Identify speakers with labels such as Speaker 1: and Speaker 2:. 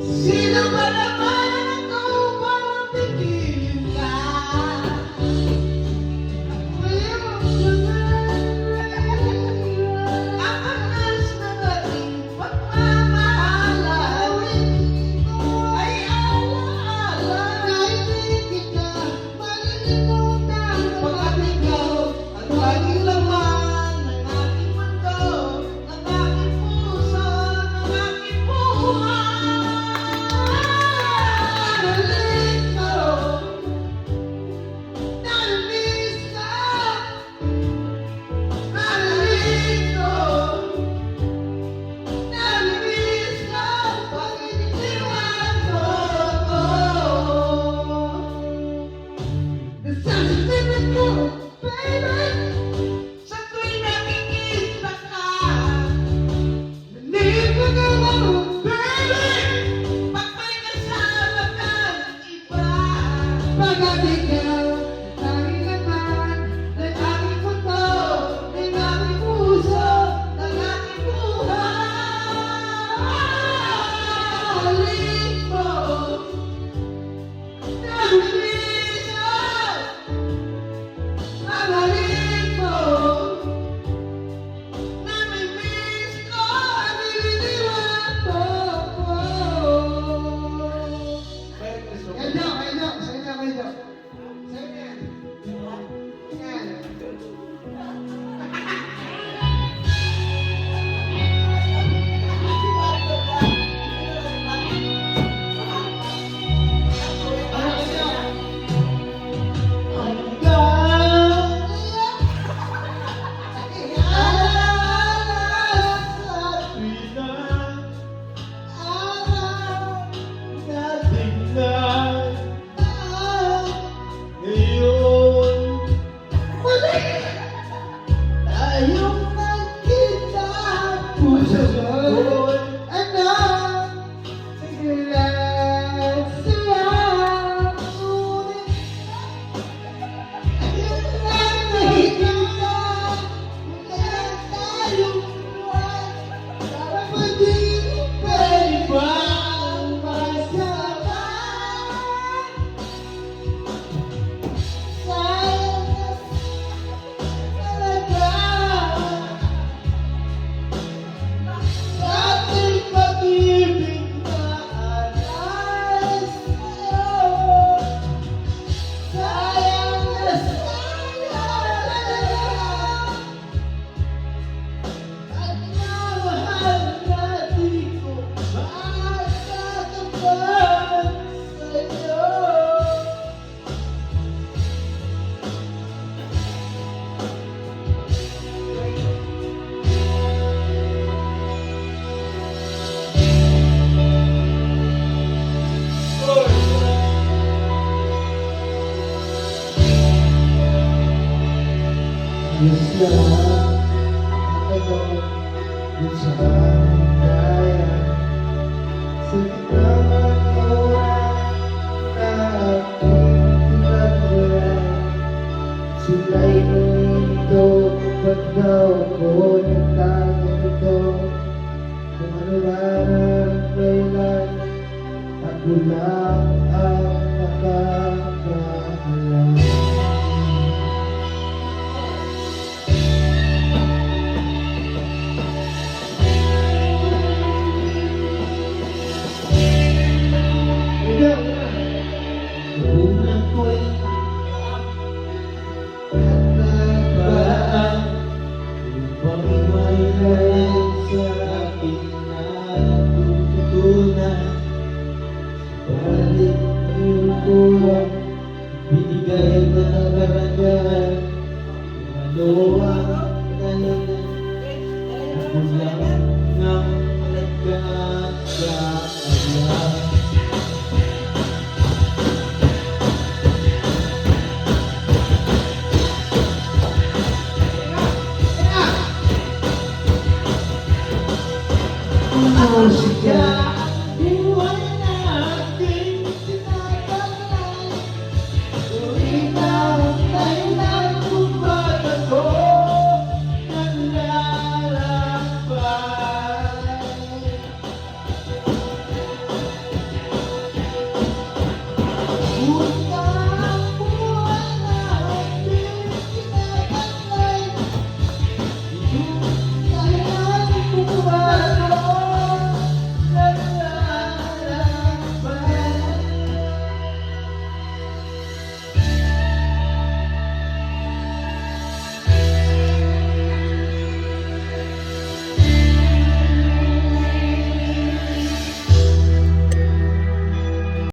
Speaker 1: Sino ba naman ako para pigilin ka? Ang anas ng ating pagmamahalan ay alaala na hindi kita malilimutan. Pagkat ikaw ang laging laman ng aking mundo, ng aking puso, ng aking buhay. Pagkat ikaw tanging laman ng aking mundo, ng aking puso, ng aking buhay. Halik mo, namimiss ko. Halik mo, namimiss ko. Nililiwan mo ko. Ayong nagkita puso ko'y ano sigaw siya ngunit ayong nakikita meron tayong buwan para maging pwede bang masama sayang talaga sa ating pag-ibig na alay sa'yo. Sayang na sayang talaga at minamahal na di ko makakatapat sa'yo. Yes, lahat ako dun sa kaya sa gitnang oras na aking tinagpuan. Sila'y nito, ba't daw ako nagkaganito? Kung ano man ang kailan, ako lang ang nakakaalam. Una ko'y nagparaan upang iwanan sa aking natutunan.